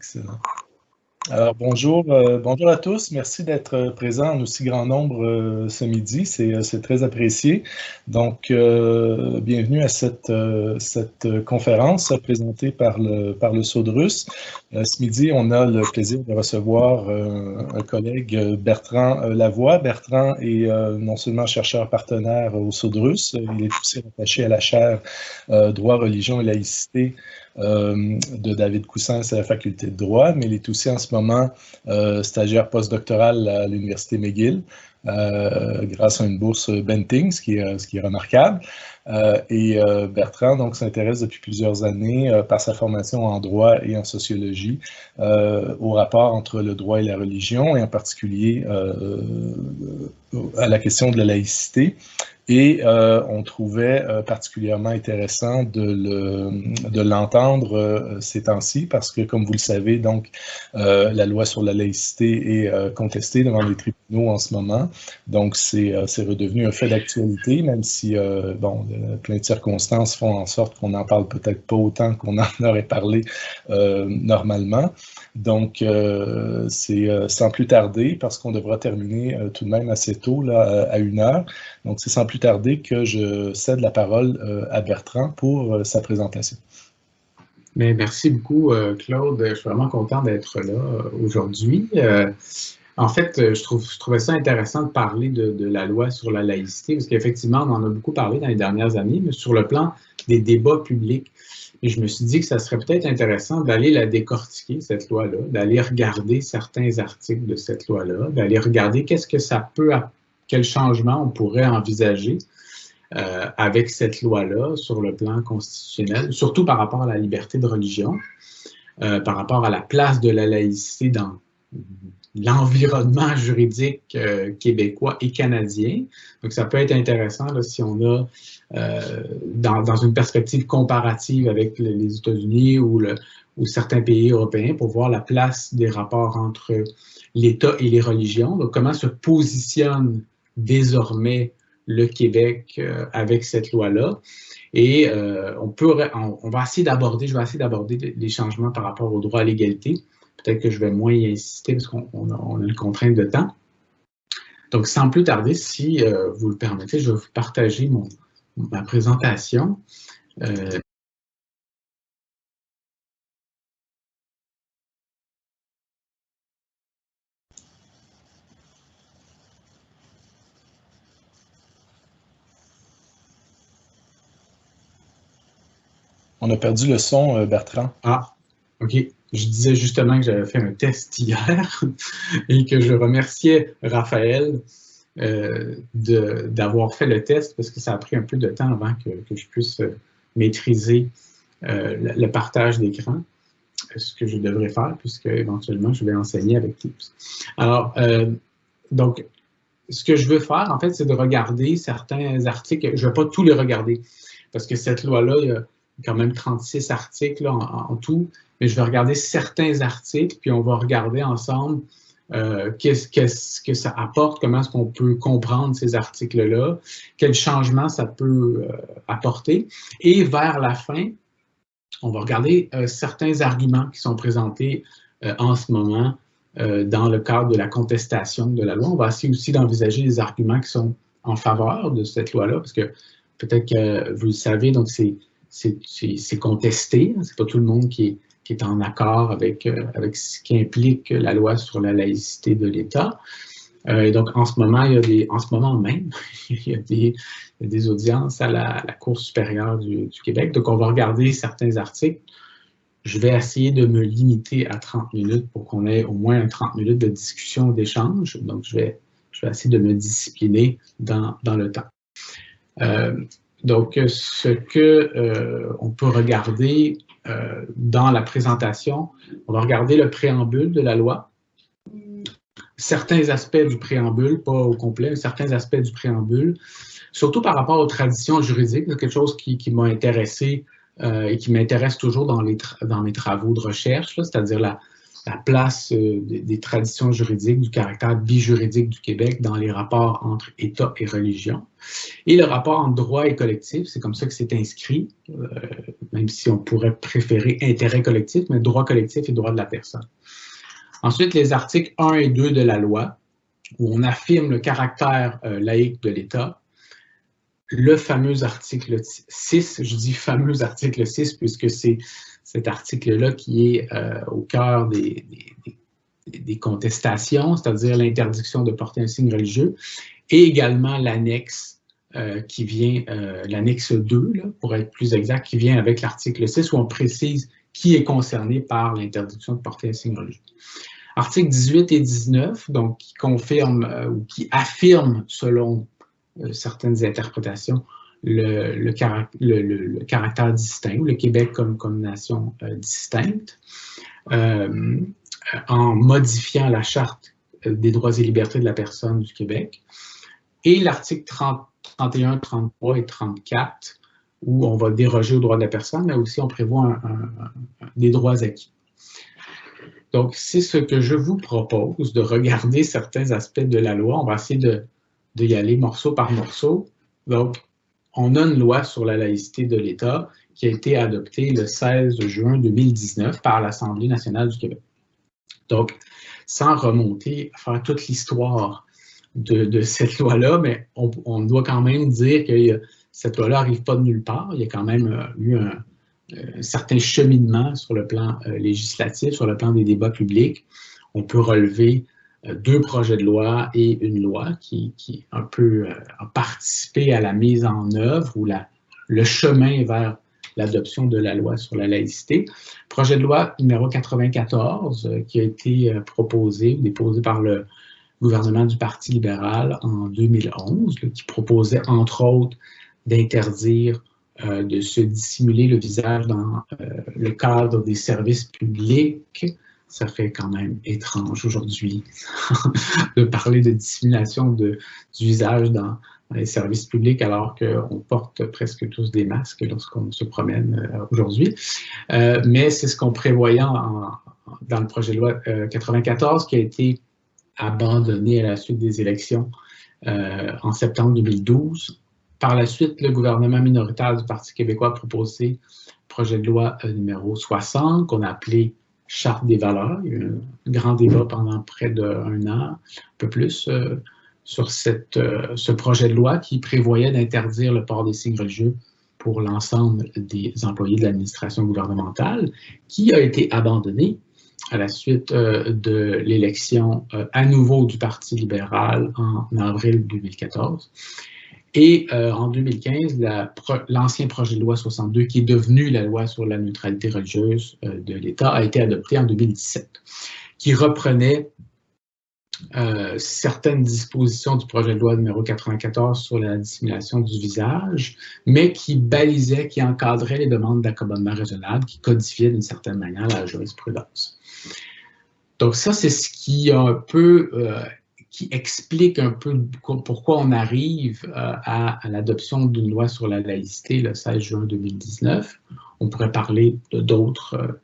Excellent. Alors, bonjour à tous. Merci d'être présents en aussi grand nombre ce midi. C'est très apprécié. Donc, bienvenue à cette conférence présentée par le SAUDRUS. Ce midi, on a le plaisir de recevoir un collègue, Bertrand Lavoie. Bertrand est non seulement chercheur partenaire au SAUDRUS, il est aussi rattaché à la chaire Droit, religion et laïcité de David Coussens à la faculté de droit, mais il est aussi en ce moment stagiaire postdoctoral à l'Université McGill, grâce à une bourse Bentings, ce qui est remarquable. Bertrand donc s'intéresse depuis plusieurs années, par sa formation en droit et en sociologie, au rapport entre le droit et la religion, et en particulier à la question de la laïcité. Et on trouvait particulièrement intéressant de l'entendre ces temps-ci, parce que, comme vous le savez, donc, la loi sur la laïcité est contestée devant les tribunaux en ce moment. Donc, c'est redevenu un fait d'actualité, même si, bon, plein de circonstances font en sorte qu'on n'en parle peut-être pas autant qu'on en aurait parlé normalement. Donc, c'est sans plus tarder, parce qu'on devra terminer tout de même assez tôt, là, à 1h. Donc, c'est sans plus tarder que je cède la parole à Bertrand pour sa présentation. Mais merci beaucoup, Claude. Je suis vraiment content d'être là aujourd'hui. En fait, je trouvais ça intéressant de parler de la loi sur la laïcité, parce qu'effectivement, on en a beaucoup parlé dans les dernières années, mais sur le plan des débats publics. Et je me suis dit que ça serait peut-être intéressant d'aller la décortiquer, cette loi-là, d'aller regarder certains articles de cette loi-là, d'aller regarder qu'est-ce que ça peut, quel changement on pourrait envisager avec cette loi-là sur le plan constitutionnel, surtout par rapport à la liberté de religion, par rapport à la place de la laïcité dans l'environnement juridique québécois et canadien. Donc, ça peut être intéressant là, si on a, dans une perspective comparative avec les États-Unis ou certains pays européens, pour voir la place des rapports entre l'État et les religions. Donc, comment se positionne désormais le Québec avec cette loi-là. Et on va essayer d'aborder, je vais essayer d'aborder les changements par rapport au droit à l'égalité. Peut-être que je vais moins y insister parce qu'on a une contrainte de temps. Donc, sans plus tarder, si vous le permettez, je vais vous partager ma présentation. On a perdu le son, Bertrand. Ah, OK. Je disais justement que j'avais fait un test hier et que je remerciais Raphaël d'avoir fait le test parce que ça a pris un peu de temps avant que je puisse maîtriser le partage d'écran, ce que je devrais faire puisque éventuellement je vais enseigner avec Teams. Alors, donc, ce que je veux faire, en fait, c'est de regarder certains articles. Je ne vais pas tous les regarder parce que cette loi-là, il y a quand même 36 articles là, en tout, mais je vais regarder certains articles, puis on va regarder ensemble qu'est-ce que ça apporte, comment est-ce qu'on peut comprendre ces articles-là, quels changements ça peut apporter. Et vers la fin, on va regarder certains arguments qui sont présentés en ce moment dans le cadre de la contestation de la loi. On va essayer aussi d'envisager les arguments qui sont en faveur de cette loi-là, parce que peut-être que vous le savez, donc c'est contesté, c'est pas tout le monde qui est en accord avec ce qui implique la loi sur la laïcité de l'État. Donc, en ce moment, en ce moment même, il y a des audiences à la Cour supérieure du Québec. Donc, on va regarder certains articles. Je vais essayer de me limiter à 30 minutes pour qu'on ait au moins 30 minutes de discussion, d'échange. Donc, je vais essayer de me discipliner dans le temps. Donc, ce qu'on peut regarder dans la présentation, on va regarder le préambule de la loi, certains aspects du préambule, pas au complet, mais certains aspects du préambule, surtout par rapport aux traditions juridiques, c'est quelque chose qui m'a intéressé et qui m'intéresse toujours dans mes travaux de recherche, c'est-à-dire la place des traditions juridiques, du caractère bijuridique du Québec dans les rapports entre État et religion. Et le rapport entre droit et collectif, c'est comme ça que c'est inscrit même si on pourrait préférer intérêt collectif, mais droit collectif et droit de la personne. Ensuite, les articles 1 et 2 de la loi, où on affirme le caractère laïque de l'État. Le fameux article 6, je dis fameux article 6 puisque c'est cet article-là qui est au cœur des contestations, c'est-à-dire l'interdiction de porter un signe religieux, et également l'annexe qui vient, l'annexe 2, là, pour être plus exact, qui vient avec l'article 6, où on précise qui est concerné par l'interdiction de porter un signe religieux. Articles 18 et 19, donc qui confirment ou qui affirment, selon certaines interprétations, le caractère distinct, ou le Québec comme nation distincte, en modifiant la Charte des droits et libertés de la personne du Québec, et l'article 31, 33 et 34, où on va déroger aux droits de la personne, mais aussi on prévoit des droits acquis. Donc, c'est ce que je vous propose, de regarder certains aspects de la loi. On va essayer d'y aller morceau par morceau. Donc, on a une loi sur la laïcité de l'État qui a été adoptée le 16 juin 2019 par l'Assemblée nationale du Québec. Donc, sans remonter, faire toute l'histoire de cette loi-là, mais on doit quand même dire que cette loi-là n'arrive pas de nulle part. Il y a quand même eu un certain cheminement sur le plan législatif, sur le plan des débats publics. On peut relever 2 projets de loi et une loi qui un peu a participé à la mise en œuvre ou le chemin vers l'adoption de la loi sur la laïcité. Projet de loi numéro 94 qui a été déposé par le gouvernement du Parti libéral en 2011, qui proposait entre autres d'interdire de se dissimuler le visage dans le cadre des services publics. Ça fait quand même étrange aujourd'hui de parler de dissimulation du visage dans les services publics alors qu'on porte presque tous des masques lorsqu'on se promène aujourd'hui. Mais c'est ce qu'on prévoyait dans le projet de loi 94 qui a été abandonné à la suite des élections en septembre 2012. Par la suite, le gouvernement minoritaire du Parti québécois a proposé le projet de loi numéro 60, qu'on a appelé Charte des valeurs. Il y a eu un grand débat pendant près d'1 an, un peu plus, sur ce projet de loi qui prévoyait d'interdire le port des signes religieux pour l'ensemble des employés de l'administration gouvernementale, qui a été abandonné à la suite de l'élection à nouveau du Parti libéral en avril 2014. Et en 2015, l'ancien projet de loi 62, qui est devenu la loi sur la neutralité religieuse de l'État, a été adopté en 2017, qui reprenait certaines dispositions du projet de loi numéro 94 sur la dissimulation du visage, mais qui balisait, qui encadrait les demandes d'accommodement raisonnable, qui codifiait d'une certaine manière la jurisprudence. Donc ça, c'est ce qui a un peu... qui explique un peu pourquoi on arrive à l'adoption d'une loi sur la laïcité le 16 juin 2019. On pourrait parler d'autres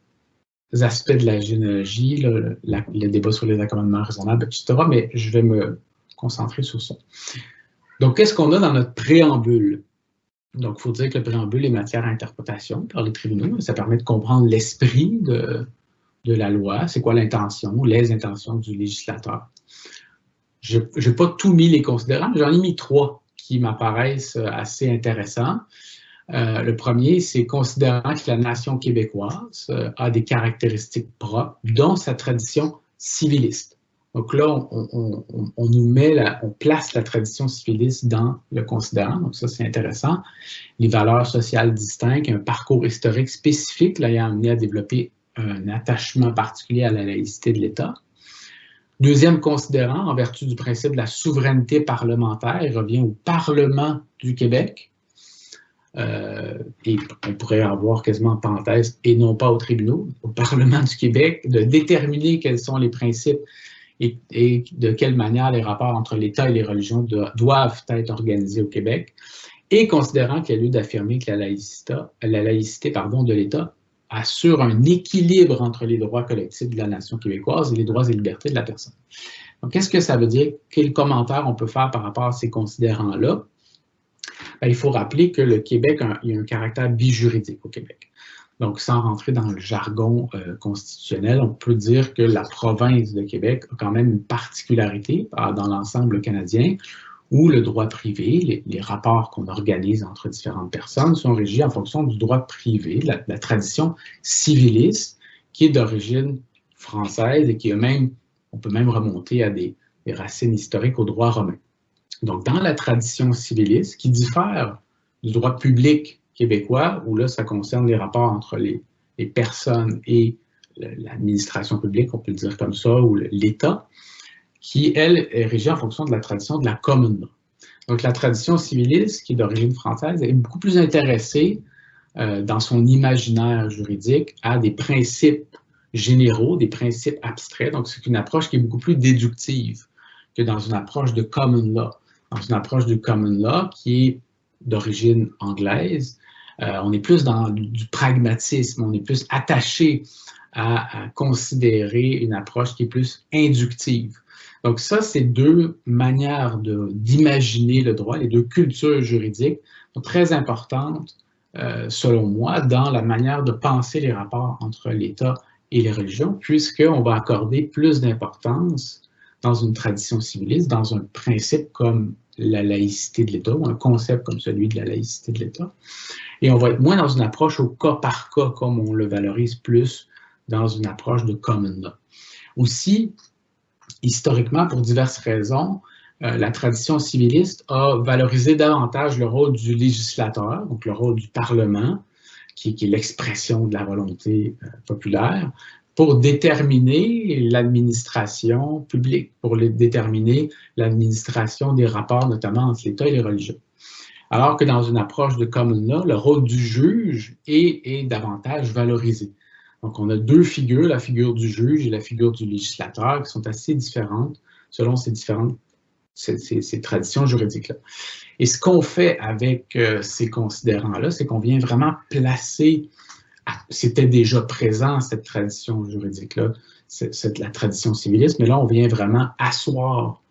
aspects de la généalogie, le débat sur les accommodements raisonnables, etc., mais je vais me concentrer sur ça. Donc, qu'est-ce qu'on a dans notre préambule? Donc, il faut dire que le préambule est matière à interprétation par les tribunaux. Ça permet de comprendre l'esprit de la loi, c'est quoi l'intention, les intentions du législateur. Je n'ai pas tout mis les considérants, mais j'en ai mis 3 qui m'apparaissent assez intéressants. Le premier, c'est considérant que la nation québécoise a des caractéristiques propres, dont sa tradition civiliste. Donc là, on place la tradition civiliste dans le considérant, donc ça c'est intéressant. Les valeurs sociales distinctes, un parcours historique spécifique l'ayant amené à développer un attachement particulier à la laïcité de l'État. Deuxième considérant, en vertu du principe de la souveraineté parlementaire, il revient au Parlement du Québec, et on pourrait avoir quasiment en parenthèse, et non pas aux tribunaux, au Parlement du Québec, de déterminer quels sont les principes et de quelle manière les rapports entre l'État et les religions doivent être organisés au Québec, et considérant qu'il y a lieu d'affirmer que la laïcité de l'État assure un équilibre entre les droits collectifs de la nation québécoise et les droits et libertés de la personne. Donc, qu'est-ce que ça veut dire? Quel commentaire on peut faire par rapport à ces considérants-là? il faut rappeler que le Québec il y a un caractère bijuridique au Québec. Donc, sans rentrer dans le jargon constitutionnel, on peut dire que la province de Québec a quand même une particularité dans l'ensemble canadien, où le droit privé, les rapports qu'on organise entre différentes personnes sont régis en fonction du droit privé, de la tradition civiliste, qui est d'origine française et qui a même, on peut même remonter à des racines historiques au droit romain. Donc, dans la tradition civiliste, qui diffère du droit public québécois, où là, ça concerne les rapports entre les personnes et l'administration publique, on peut le dire comme ça, ou l'État, qui, elle, est régie en fonction de la tradition de la common law. Donc, la tradition civiliste, qui est d'origine française, est beaucoup plus intéressée dans son imaginaire juridique à des principes généraux, des principes abstraits. Donc, c'est une approche qui est beaucoup plus déductive que dans une approche de common law. Dans une approche de common law qui est d'origine anglaise, on est plus dans du pragmatisme, on est plus attaché à considérer une approche qui est plus inductive. Donc ça, c'est deux manières d'imaginer le droit, les deux cultures juridiques sont très importantes, selon moi, dans la manière de penser les rapports entre l'État et les religions, puisqu'on va accorder plus d'importance dans une tradition civiliste, dans un principe comme la laïcité de l'État, ou un concept comme celui de la laïcité de l'État. Et on va être moins dans une approche au cas par cas, comme on le valorise plus dans une approche de common law. Aussi, historiquement, pour diverses raisons, la tradition civiliste a valorisé davantage le rôle du législateur, donc le rôle du Parlement, qui est l'expression de la volonté populaire, pour déterminer l'administration publique, pour déterminer l'administration des rapports, notamment entre l'État et les religions. Alors que dans une approche de common law, le rôle du juge est davantage valorisé. Donc, on a deux figures, la figure du juge et la figure du législateur, qui sont assez différentes selon ces traditions juridiques-là. Et ce qu'on fait avec ces considérants-là, c'est qu'on vient vraiment placer, c'était déjà présent, cette tradition juridique-là, la tradition civiliste, mais là, on vient vraiment asseoir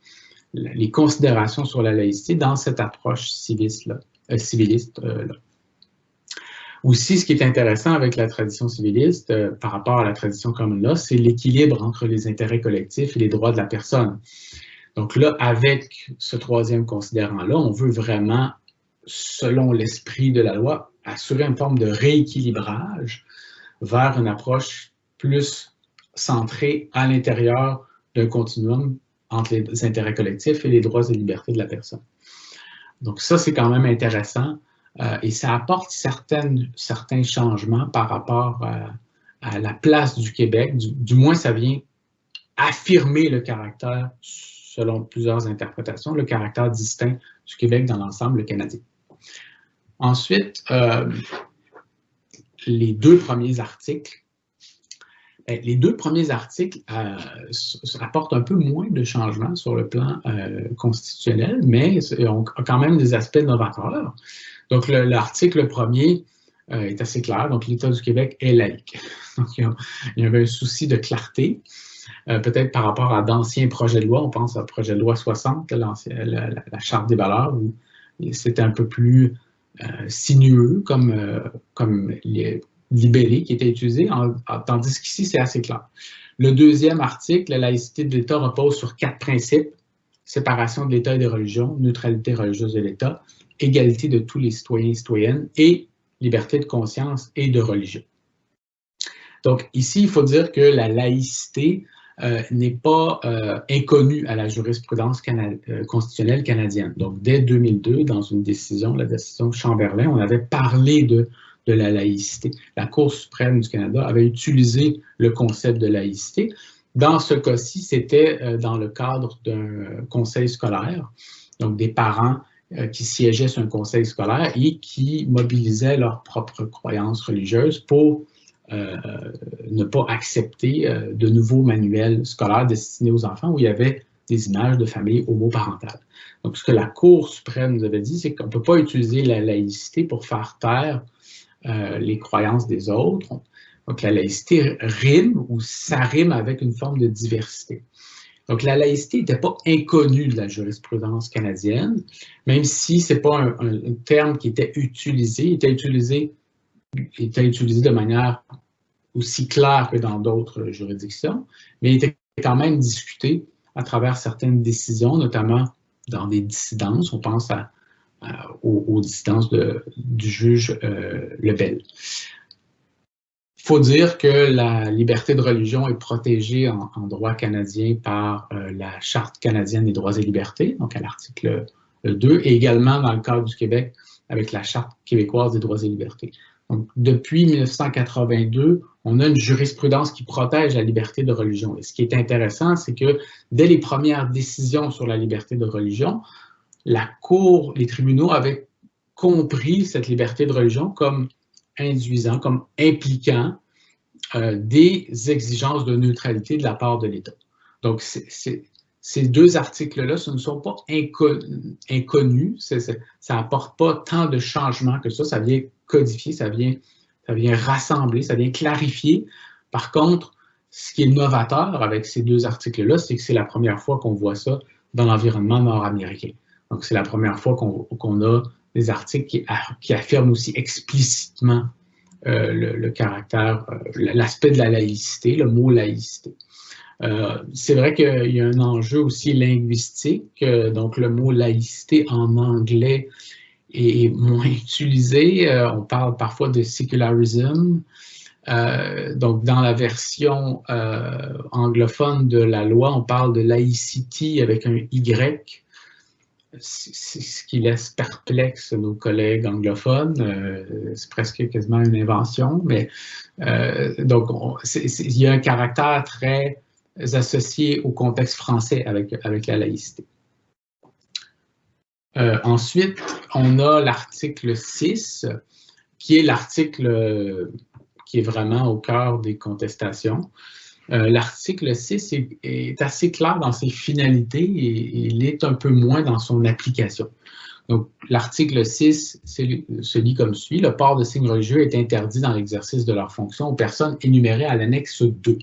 les considérations sur la laïcité dans cette approche civiliste-là. Aussi, ce qui est intéressant avec la tradition civiliste par rapport à la tradition common law, c'est l'équilibre entre les intérêts collectifs et les droits de la personne. Donc là, avec ce troisième considérant-là, on veut vraiment, selon l'esprit de la loi, assurer une forme de rééquilibrage vers une approche plus centrée à l'intérieur d'un continuum entre les intérêts collectifs et les droits et libertés de la personne. Donc ça, c'est quand même intéressant et ça apporte certains changements par rapport à la place du Québec. Du moins, ça vient affirmer le caractère, selon plusieurs interprétations, le caractère distinct du Québec dans l'ensemble canadien. Ensuite, les deux premiers articles. Les deux premiers articles apportent un peu moins de changements sur le plan constitutionnel, mais ont quand même des aspects novateurs. Donc, l'article premier est assez clair. Donc, l'État du Québec est laïque. Donc, il y avait un souci de clarté, peut-être par rapport à d'anciens projets de loi. On pense au projet de loi 60, la Charte des valeurs, où c'était un peu plus sinueux comme les libellé qui était utilisé, tandis qu'ici, c'est assez clair. Le deuxième article, la laïcité de l'État repose sur 4 principes: séparation de l'État et des religions, neutralité religieuse de l'État, égalité de tous les citoyens et citoyennes et liberté de conscience et de religion. Donc ici, il faut dire que la laïcité n'est pas inconnue à la jurisprudence constitutionnelle canadienne. Donc dès 2002, dans une décision, la décision Chamberlain, on avait parlé de la laïcité. La Cour suprême du Canada avait utilisé le concept de laïcité. Dans ce cas-ci, c'était dans le cadre d'un conseil scolaire, donc des parents qui siégeaient sur un conseil scolaire et qui mobilisaient leurs propres croyances religieuses pour ne pas accepter de nouveaux manuels scolaires destinés aux enfants où il y avait des images de familles homoparentales. Donc, ce que la Cour suprême nous avait dit, c'est qu'on ne peut pas utiliser la laïcité pour faire taire les croyances des autres. Donc, la laïcité rime ou ça rime avec une forme de diversité. Donc, la laïcité n'était pas inconnue de la jurisprudence canadienne, même si ce n'est pas un terme qui était utilisé. Il était utilisé de manière aussi claire que dans d'autres juridictions, mais il était quand même discuté à travers certaines décisions, notamment dans des dissidences. On pense aux dissidences du juge Lebel. Il faut dire que la liberté de religion est protégée en droit canadien par la Charte canadienne des droits et libertés, donc à l'article 2, et également dans le cadre du Québec avec la Charte québécoise des droits et libertés. Donc, depuis 1982, on a une jurisprudence qui protège la liberté de religion. Et ce qui est intéressant, c'est que dès les premières décisions sur la liberté de religion, la Cour, les tribunaux avaient compris cette liberté de religion comme induisant, comme impliquant des exigences de neutralité de la part de l'État. Donc, ces deux articles-là, ce ne sont pas inconnus, ça n'apporte pas tant de changements que ça vient codifier, ça vient rassembler, ça vient clarifier. Par contre, ce qui est novateur avec ces deux articles-là, c'est que c'est la première fois qu'on voit ça dans l'environnement nord-américain. Donc, c'est la première fois qu'on a des articles qui affirment aussi explicitement le caractère, l'aspect de la laïcité, le mot laïcité. C'est vrai qu'il y a un enjeu aussi linguistique, donc le mot laïcité en anglais est moins utilisé. On parle parfois de secularism. Donc, dans la version anglophone de la loi, on parle de laïcity avec un Y. C'est ce qui laisse perplexe nos collègues anglophones. C'est presque quasiment une invention, mais donc il y a un caractère très associé au contexte français avec la laïcité. Ensuite, on a l'article 6, qui est l'article qui est vraiment au cœur des contestations. L'article 6 est assez clair dans ses finalités et il est un peu moins dans son application. Donc, l'article 6 se lit comme suit. Le port de signes religieux est interdit dans l'exercice de leurs fonctions aux personnes énumérées à l'annexe 2.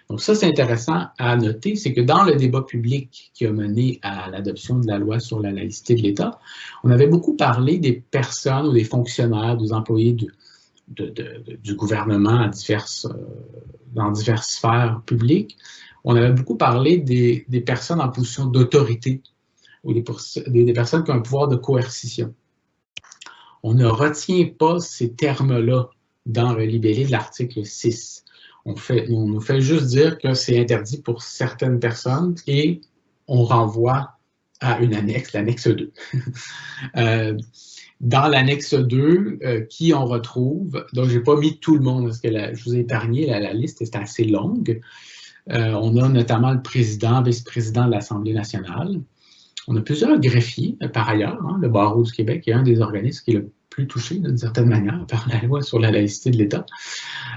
Donc, ça, c'est intéressant à noter, c'est que dans le débat public qui a mené à l'adoption de la loi sur la laïcité de l'État, on avait beaucoup parlé des personnes ou des fonctionnaires, des employés du gouvernement dans diverses sphères publiques. On avait beaucoup parlé des personnes en position d'autorité ou des personnes qui ont un pouvoir de coercition. On ne retient pas ces termes-là dans le libellé de l'article 6. On nous fait juste dire que c'est interdit pour certaines personnes et on renvoie à une annexe, l'annexe 2. Dans l'annexe 2, qui on retrouve, donc je n'ai pas mis tout le monde, parce que je vous ai épargné, la liste est assez longue. On a notamment le président, vice-président de l'Assemblée nationale. On a plusieurs greffiers, par ailleurs. Hein, le Barreau du Québec est un des organismes qui est le plus touché, d'une certaine manière, par la loi sur la laïcité de l'État.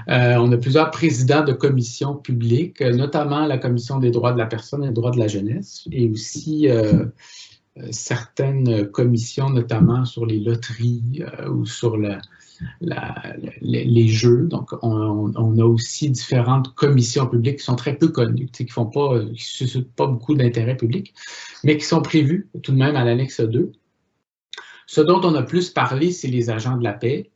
On a plusieurs présidents de commissions publiques, notamment la Commission des droits de la personne et des droits de la jeunesse, et aussi certaines commissions, notamment sur les loteries ou sur les jeux. Donc, on a aussi différentes commissions publiques qui sont très peu connues, qui ne suscitent pas beaucoup d'intérêt public, mais qui sont prévues tout de même à l'annexe 2. Ce dont on a plus parlé, c'est les agents de la paix,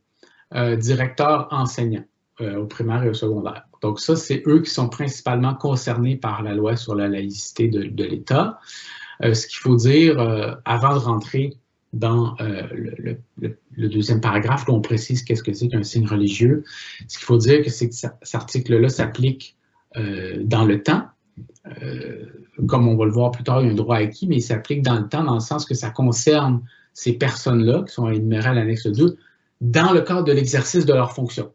directeurs enseignants au primaire et au secondaire. Donc ça, c'est eux qui sont principalement concernés par la loi sur la laïcité de l'État. Ce qu'il faut dire, avant de rentrer dans le deuxième paragraphe, où on précise qu'est-ce que c'est qu'un signe religieux, ce qu'il faut dire, c'est que cet article-là s'applique dans le temps. Comme on va le voir plus tard, il y a un droit acquis, mais il s'applique dans le temps, dans le sens que ça concerne ces personnes-là, qui sont énumérées à l'annexe 2, dans le cadre de l'exercice de leur fonction.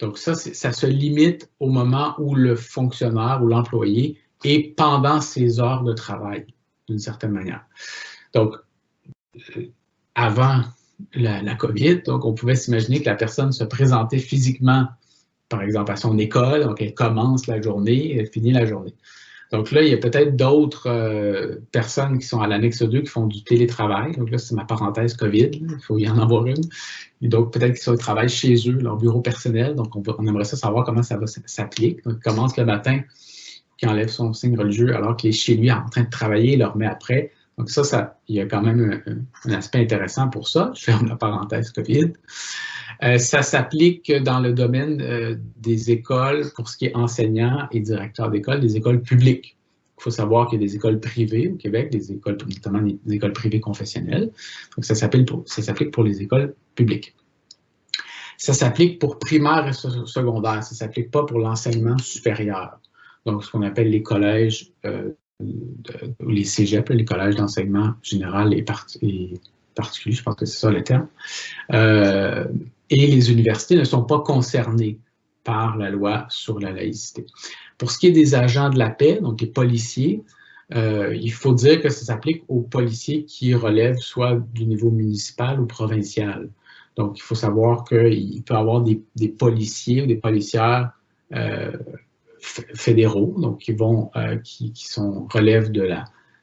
Donc ça se limite au moment où le fonctionnaire ou l'employé est pendant ses heures de travail, d'une certaine manière. Donc, avant la COVID, donc on pouvait s'imaginer que la personne se présentait physiquement, par exemple, à son école, donc elle commence la journée, elle finit la journée. Donc là, il y a peut-être d'autres personnes qui sont à l'annexe 2 qui font du télétravail. Donc là, c'est ma parenthèse COVID, il faut y en avoir une. Et donc, peut-être qu'ils sont au travail chez eux, leur bureau personnel. Donc, on aimerait ça savoir comment ça s'applique. Donc, ils commencent le matin, qui enlève son signe religieux alors qu'il est chez lui en train de travailler, il le remet après. Donc ça, il y a quand même un aspect intéressant pour ça. Je ferme la parenthèse COVID. Ça s'applique dans le domaine des écoles pour ce qui est enseignants et directeurs d'école, des écoles publiques. Il faut savoir qu'il y a des écoles privées au Québec, des écoles, notamment des écoles privées confessionnelles. Donc ça s'applique pour les écoles publiques. Ça s'applique pour primaire et secondaire. Ça ne s'applique pas pour l'enseignement supérieur. Donc ce qu'on appelle les collèges ou les cégeps, les collèges d'enseignement général et particulier, je pense que c'est ça le terme. Et les universités ne sont pas concernées par la loi sur la laïcité. Pour ce qui est des agents de la paix, donc les policiers, il faut dire que ça s'applique aux policiers qui relèvent soit du niveau municipal ou provincial. Donc, il faut savoir qu'il peut y avoir des policiers ou des policières fédéraux, donc qui relèvent de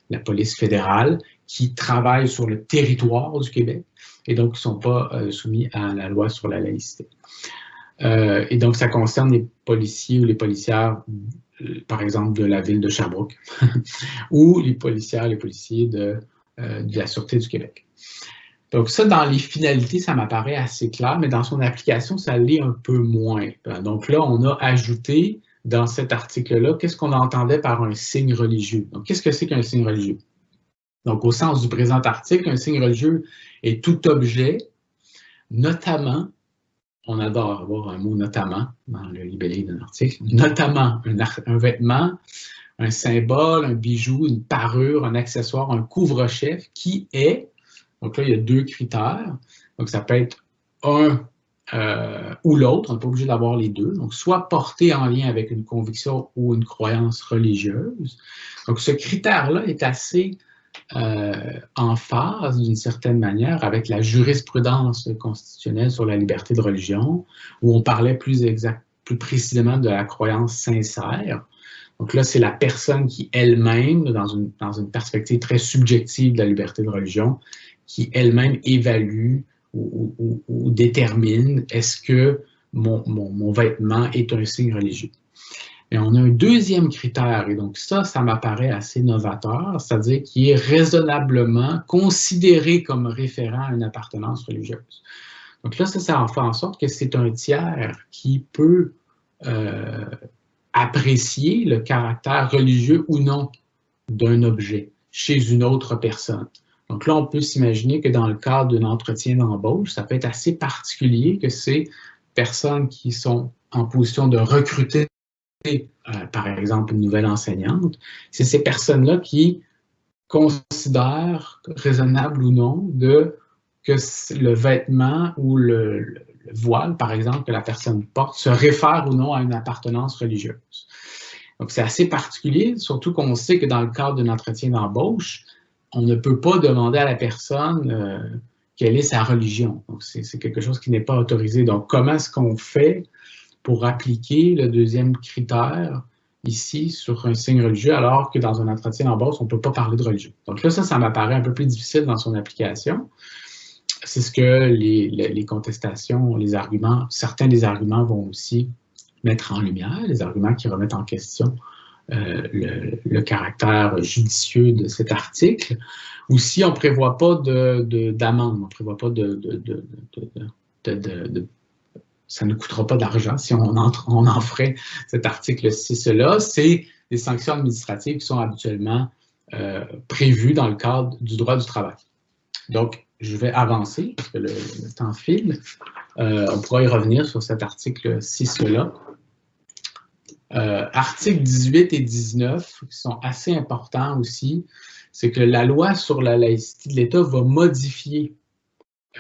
la police fédérale, qui travaillent sur le territoire du Québec et donc qui ne sont pas soumis à la loi sur la laïcité. Et donc, ça concerne les policiers ou les policières, par exemple, de la ville de Sherbrooke, ou les policières et les policiers de la Sûreté du Québec. Donc ça, dans les finalités, ça m'apparaît assez clair, mais dans son application, ça l'est un peu moins. Donc là, on a ajouté dans cet article-là, qu'est-ce qu'on entendait par un signe religieux? Donc, qu'est-ce que c'est qu'un signe religieux? Donc, au sens du présent article, un signe religieux est tout objet, notamment, on adore avoir un mot notamment dans le libellé d'un article, notamment un vêtement, un symbole, un bijou, une parure, un accessoire, un couvre-chef qui est, donc là, il y a deux critères, donc ça peut être un ou l'autre, on n'est pas obligé d'avoir les deux, donc soit porté en lien avec une conviction ou une croyance religieuse. Donc ce critère-là est assez en phase, d'une certaine manière, avec la jurisprudence constitutionnelle sur la liberté de religion, où on parlait plus précisément de la croyance sincère. Donc là, c'est la personne qui elle-même, dans une perspective très subjective de la liberté de religion, qui elle-même évalue ou détermine est-ce que mon vêtement est un signe religieux. Et on a un deuxième critère, et donc ça m'apparaît assez novateur, c'est-à-dire qui est raisonnablement considéré comme référent à une appartenance religieuse. Donc là, ça fait en sorte que c'est un tiers qui peut apprécier le caractère religieux ou non d'un objet chez une autre personne. Donc là, on peut s'imaginer que dans le cadre d'un entretien d'embauche, ça peut être assez particulier que ces personnes qui sont en position de recruter, par exemple, une nouvelle enseignante, c'est ces personnes-là qui considèrent, raisonnable ou non, que le vêtement ou le voile, par exemple, que la personne porte, se réfère ou non à une appartenance religieuse. Donc, c'est assez particulier, surtout qu'on sait que dans le cadre d'un entretien d'embauche, on ne peut pas demander à la personne quelle est sa religion. Donc, c'est quelque chose qui n'est pas autorisé. Donc, comment est-ce qu'on fait pour appliquer le deuxième critère ici sur un signe religieux, alors que dans un entretien d'embauche, on ne peut pas parler de religion? Donc là, ça m'apparaît un peu plus difficile dans son application. C'est ce que les contestations, les arguments, certains des arguments vont aussi mettre en lumière, les arguments qui remettent en question le caractère judicieux de cet article. Aussi, on ne prévoit pas d'amende, on ne prévoit pas ça ne coûtera pas d'argent si on enfreint cet article 6-là. C'est des sanctions administratives qui sont habituellement prévues dans le cadre du droit du travail. Donc, je vais avancer parce que le temps file. On pourra y revenir sur cet article 6-là. Articles 18 et 19 qui sont assez importants aussi, c'est que la loi sur la laïcité de l'État va modifier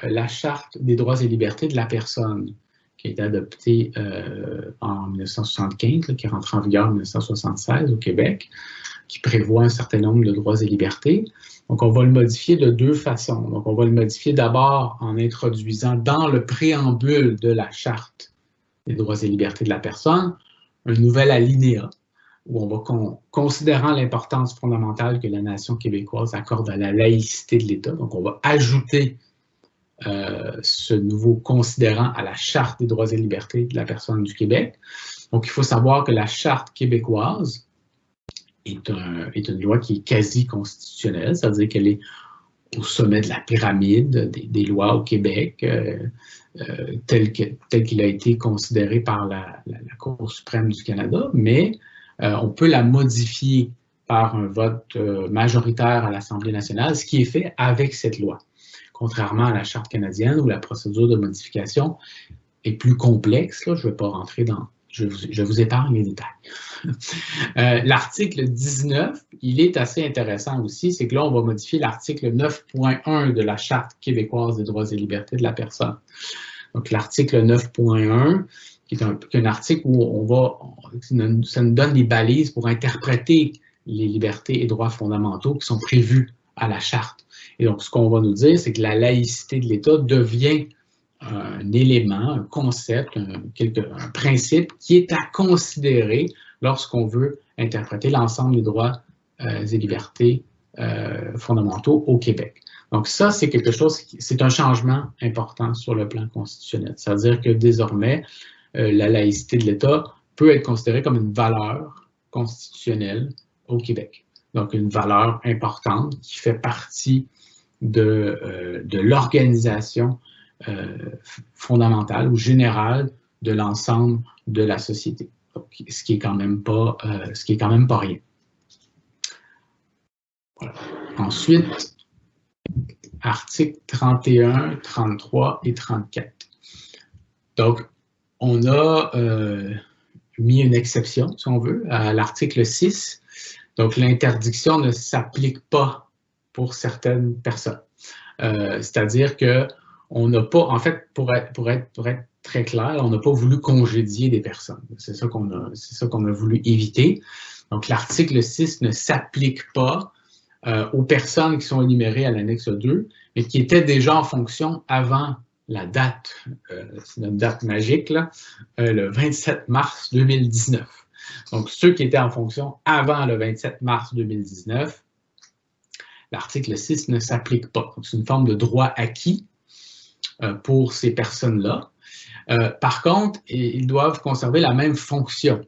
la Charte des droits et libertés de la personne qui a été adoptée en 1975, qui est rentrée en vigueur en 1976 au Québec, qui prévoit un certain nombre de droits et libertés. Donc, on va le modifier de deux façons. Donc, on va le modifier d'abord en introduisant dans le préambule de la Charte des droits et libertés de la personne un nouvel alinéa où on va, considérant l'importance fondamentale que la nation québécoise accorde à la laïcité de l'État, donc on va ajouter ce nouveau considérant à la Charte des droits et libertés de la personne du Québec. Donc, il faut savoir que la Charte québécoise est une loi qui est quasi constitutionnelle, c'est-à-dire qu'elle est au sommet de la pyramide des lois au Québec, tel qu'il a été considéré par la Cour suprême du Canada, mais on peut la modifier par un vote majoritaire à l'Assemblée nationale, ce qui est fait avec cette loi. Contrairement à la Charte canadienne, où la procédure de modification est plus complexe, là, je ne vais pas rentrer dans... Je vous épargne les détails. L'article 19, il est assez intéressant aussi, c'est que là, on va modifier l'article 9.1 de la Charte québécoise des droits et libertés de la personne. Donc, l'article 9.1, qui est un article où ça nous donne des balises pour interpréter les libertés et droits fondamentaux qui sont prévus à la Charte. Et donc, ce qu'on va nous dire, c'est que la laïcité de l'État devient un élément, un concept, un principe qui est à considérer lorsqu'on veut interpréter l'ensemble des droits et libertés fondamentaux au Québec. Donc ça, c'est quelque chose, c'est un changement important sur le plan constitutionnel. C'est-à-dire que désormais, la laïcité de l'État peut être considérée comme une valeur constitutionnelle au Québec. Donc une valeur importante qui fait partie de l'organisation fondamentale ou générale de l'ensemble de la société. Donc, ce qui est quand même pas rien. Voilà. Ensuite, articles 31, 33 et 34. Donc, on a mis une exception, si on veut, à l'article 6. Donc, l'interdiction ne s'applique pas pour certaines personnes. C'est-à-dire que on n'a pas, en fait, pour être très clair, on n'a pas voulu congédier des personnes. C'est ça qu'on a voulu éviter. Donc, l'article 6 ne s'applique pas aux personnes qui sont énumérées à l'annexe 2, mais qui étaient déjà en fonction avant la date, c'est notre date magique, là, le 27 mars 2019. Donc, ceux qui étaient en fonction avant le 27 mars 2019, l'article 6 ne s'applique pas. C'est une forme de droit acquis pour ces personnes-là. Par contre, ils doivent conserver la même fonction.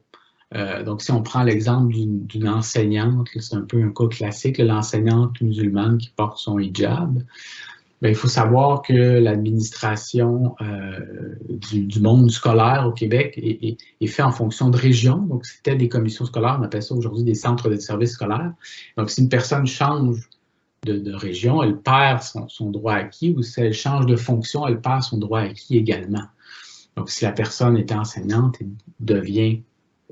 Donc, si on prend l'exemple d'une enseignante, c'est un peu un cas classique, l'enseignante musulmane qui porte son hijab, bien, il faut savoir que l'administration du monde scolaire au Québec est fait en fonction de régions. Donc, c'était des commissions scolaires, on appelle ça aujourd'hui des centres de services scolaires. Donc, si une personne change de région, elle perd son droit acquis, ou si elle change de fonction, elle perd son droit acquis également. Donc, si la personne était enseignante, elle devient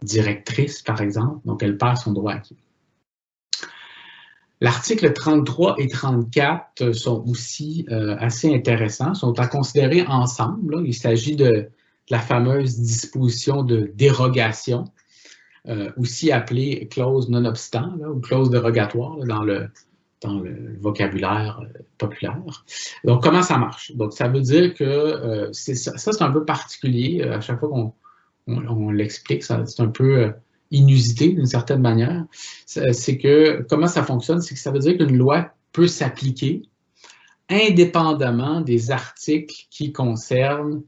directrice, par exemple, donc elle perd son droit acquis. L'article 33 et 34 sont aussi assez intéressants, sont à considérer ensemble. Là. Il s'agit de la fameuse disposition de dérogation, aussi appelée clause non-obstant, ou clause dérogatoire là, dans le vocabulaire populaire. Donc, comment ça marche? Donc, ça veut dire que ça, c'est un peu particulier. À chaque fois qu'on l'explique, c'est un peu inusité d'une certaine manière. C'est que, comment ça fonctionne? C'est que ça veut dire qu'une loi peut s'appliquer indépendamment des articles qui concernent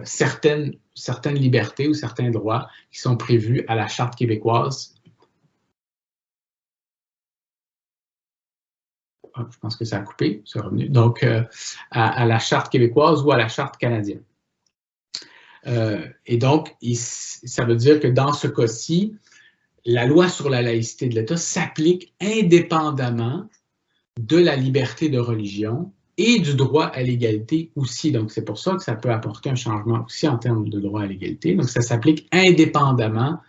certaines libertés ou certains droits qui sont prévus à la Charte québécoise. Je pense que ça a coupé, c'est revenu. Donc, à la Charte québécoise ou à la Charte canadienne. Et donc, ça veut dire que dans ce cas-ci, la loi sur la laïcité de l'État s'applique indépendamment de la liberté de religion et du droit à l'égalité aussi. Donc, c'est pour ça que ça peut apporter un changement aussi en termes de droit à l'égalité. Donc, ça s'applique indépendamment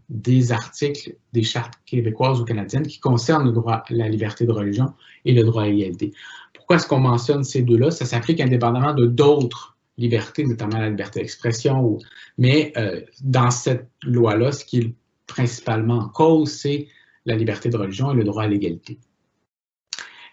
des articles des chartes québécoises ou canadiennes qui concernent le droit à la liberté de religion et le droit à l'égalité. Pourquoi est-ce qu'on mentionne ces deux-là? Ça s'applique indépendamment de d'autres libertés, notamment la liberté d'expression. Mais dans cette loi-là, ce qui est principalement en cause, c'est la liberté de religion et le droit à l'égalité.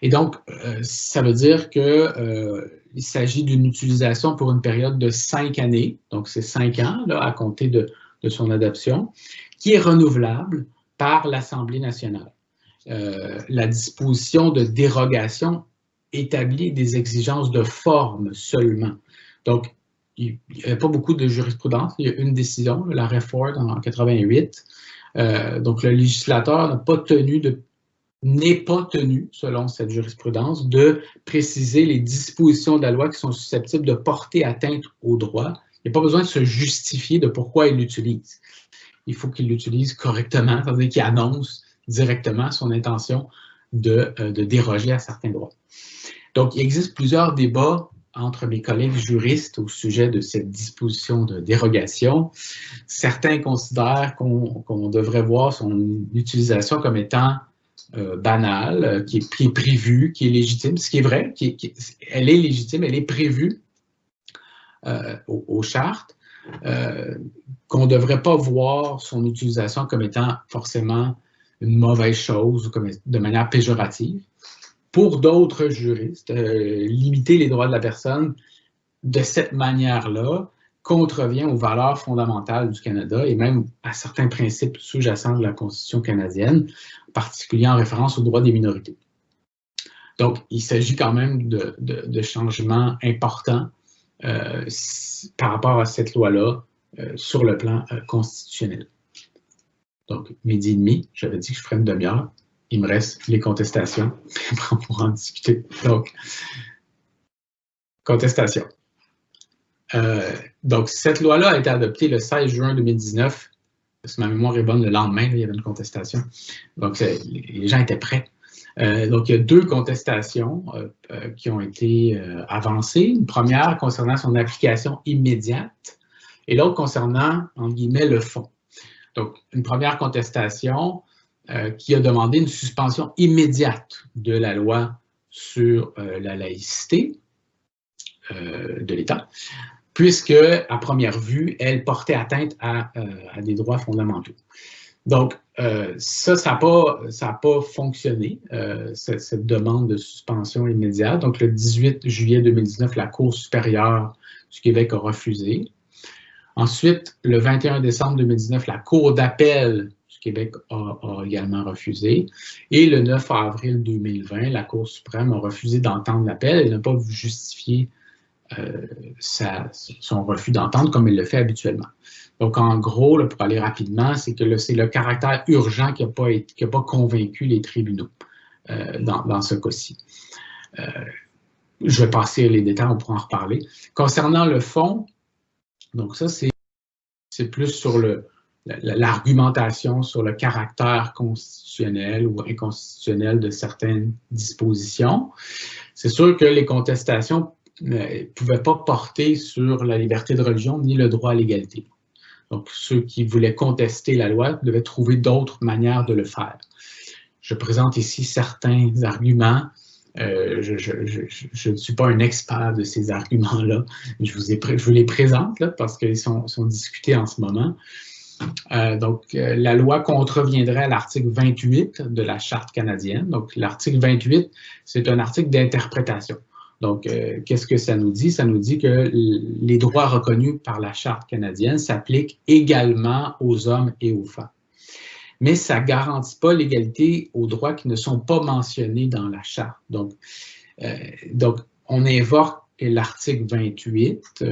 Et donc, ça veut dire qu'il s'agit d'une utilisation pour une période de 5 années, donc c'est 5 ans là, à compter de son adoption, qui est renouvelable par l'Assemblée nationale. La disposition de dérogation établit des exigences de forme seulement. Donc, il n'y a pas beaucoup de jurisprudence. Il y a une décision, la Refford en 88, Donc, le législateur n'est pas tenu, selon cette jurisprudence, de préciser les dispositions de la loi qui sont susceptibles de porter atteinte au droit. Il n'y a pas besoin de se justifier de pourquoi il l'utilise. Il faut qu'il l'utilise correctement, c'est-à-dire qu'il annonce directement son intention de déroger à certains droits. Donc, il existe plusieurs débats entre mes collègues juristes au sujet de cette disposition de dérogation. Certains considèrent qu'on devrait voir son utilisation comme étant banale, qui est prévue, qui est légitime, ce qui est vrai, elle est légitime, elle est prévue aux chartes, qu'on ne devrait pas voir son utilisation comme étant forcément une mauvaise chose ou de manière péjorative. Pour d'autres juristes, limiter les droits de la personne de cette manière-là contrevient aux valeurs fondamentales du Canada et même à certains principes sous-jacents de la Constitution canadienne, en particulier en référence aux droits des minorités. Donc, il s'agit quand même de changements importants par rapport à cette loi-là sur le plan constitutionnel. Donc, midi et demi, j'avais dit que je ferais une demi-heure. Il me reste les contestations. On pourra en discuter. Donc, contestation. Donc, cette loi-là a été adoptée le 16 juin 2019. Si ma mémoire est bonne, le lendemain, il y avait une contestation. Donc, les gens étaient prêts. Donc, il y a deux contestations qui ont été avancées. Une première concernant son application immédiate et l'autre concernant, en guillemets, le fond. Donc, une première contestation qui a demandé une suspension immédiate de la loi sur la laïcité de l'État, puisque, à première vue, elle portait atteinte à des droits fondamentaux. Donc, ça n'a pas fonctionné, cette demande de suspension immédiate. Donc, le 18 juillet 2019, la Cour supérieure du Québec a refusé. Ensuite, le 21 décembre 2019, la Cour d'appel du Québec a également refusé. Et le 9 avril 2020, la Cour suprême a refusé d'entendre l'appel. Elle n'a pas justifié son refus d'entendre comme elle le fait habituellement. Donc, en gros, là, pour aller rapidement, c'est que c'est le caractère urgent qui n'a pas convaincu les tribunaux dans ce cas-ci. Je vais passer les détails, on pourra en reparler. Concernant le fond, donc ça, c'est plus sur l'argumentation sur le caractère constitutionnel ou inconstitutionnel de certaines dispositions. C'est sûr que les contestations ne pouvaient pas porter sur la liberté de religion ni le droit à l'égalité. Donc, ceux qui voulaient contester la loi devaient trouver d'autres manières de le faire. Je présente ici certains arguments. Je ne suis pas un expert de ces arguments-là. Je vous les présente là, parce qu'ils sont discutés en ce moment. Donc, la loi contreviendrait à l'article 28 de la Charte canadienne. Donc, l'article 28, c'est un article d'interprétation. Donc, qu'est-ce que ça nous dit? Ça nous dit que les droits reconnus par la Charte canadienne s'appliquent également aux hommes et aux femmes. Mais ça ne garantit pas l'égalité aux droits qui ne sont pas mentionnés dans la Charte. Donc on invoque l'article 28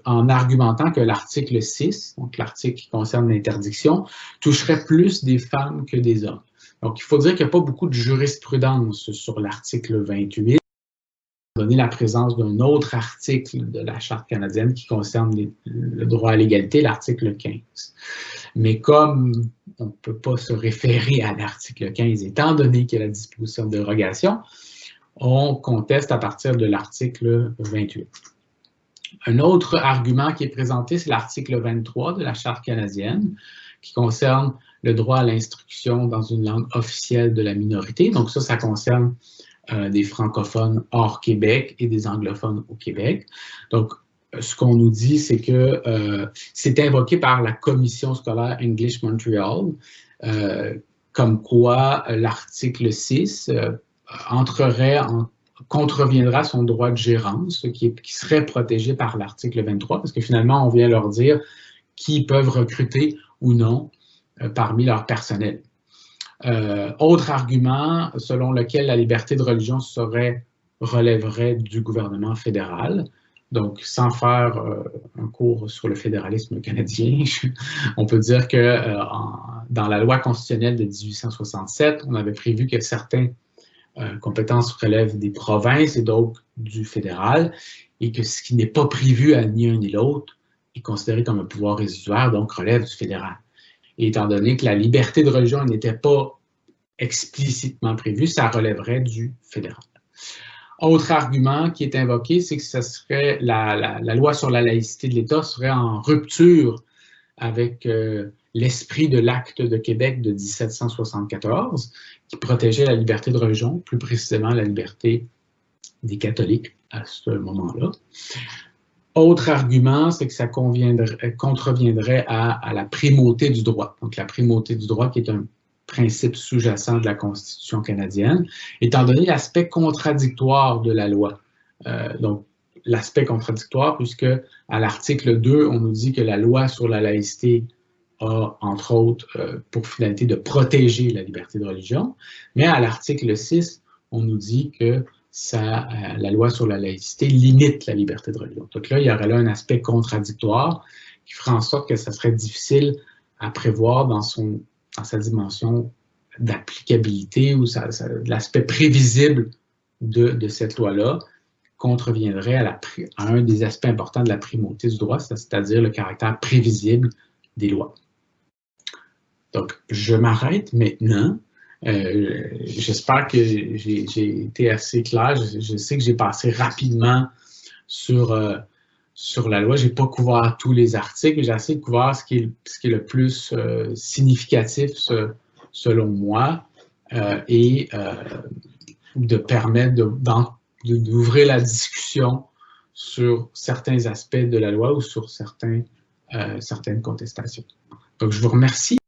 en argumentant que l'article 6, donc l'article qui concerne l'interdiction, toucherait plus des femmes que des hommes. Donc, il faut dire qu'il n'y a pas beaucoup de jurisprudence sur l'article 28, donné la présence d'un autre article de la Charte canadienne qui concerne le droit à l'égalité, l'article 15. Mais comme on ne peut pas se référer à l'article 15, étant donné qu'il y a la disposition de dérogation, on conteste à partir de l'article 28. Un autre argument qui est présenté, c'est l'article 23 de la Charte canadienne, qui concerne le droit à l'instruction dans une langue officielle de la minorité. Donc ça concerne des francophones hors Québec et des anglophones au Québec. Donc, ce qu'on nous dit, c'est que c'est invoqué par la Commission scolaire English Montreal, comme quoi l'article 6 contreviendra à son droit de gérance, qui serait protégé par l'article 23, parce que finalement, on vient leur dire qui peuvent recruter ou non parmi leur personnel. Autre argument selon lequel la liberté de religion relèverait du gouvernement fédéral. Donc, sans faire un cours sur le fédéralisme canadien, on peut dire que dans la loi constitutionnelle de 1867, on avait prévu que certaines compétences relèvent des provinces et d'autres du fédéral, et que ce qui n'est pas prévu à ni un ni l'autre est considéré comme un pouvoir résiduaire, donc relève du fédéral. Et étant donné que la liberté de religion n'était pas explicitement prévue, ça relèverait du fédéral. Autre argument qui est invoqué, c'est que ce serait la loi sur la laïcité de l'État serait en rupture avec l'esprit de l'Acte de Québec de 1774, qui protégeait la liberté de religion, plus précisément la liberté des catholiques à ce moment-là. Autre argument, c'est que ça contreviendrait à la primauté du droit. Donc, la primauté du droit qui est un principe sous-jacent de la Constitution canadienne, étant donné l'aspect contradictoire de la loi. Donc, l'aspect contradictoire, puisque à l'article 2, on nous dit que la loi sur la laïcité a, entre autres, pour finalité de protéger la liberté de religion, mais à l'article 6, on nous dit que la loi sur la laïcité limite la liberté de religion. Donc là, il y aurait là un aspect contradictoire qui ferait en sorte que ça serait difficile à prévoir dans sa dimension d'applicabilité ou l'aspect prévisible de cette loi-là contreviendrait à un des aspects importants de la primauté du droit, c'est-à-dire le caractère prévisible des lois. Donc, je m'arrête maintenant. J'espère que j'ai été assez clair. Je sais que j'ai passé rapidement sur la loi. Je n'ai pas couvert tous les articles, mais j'ai essayé de couvrir ce qui est le plus significatif selon moi et de permettre d'ouvrir la discussion sur certains aspects de la loi ou sur certaines contestations. Donc, je vous remercie.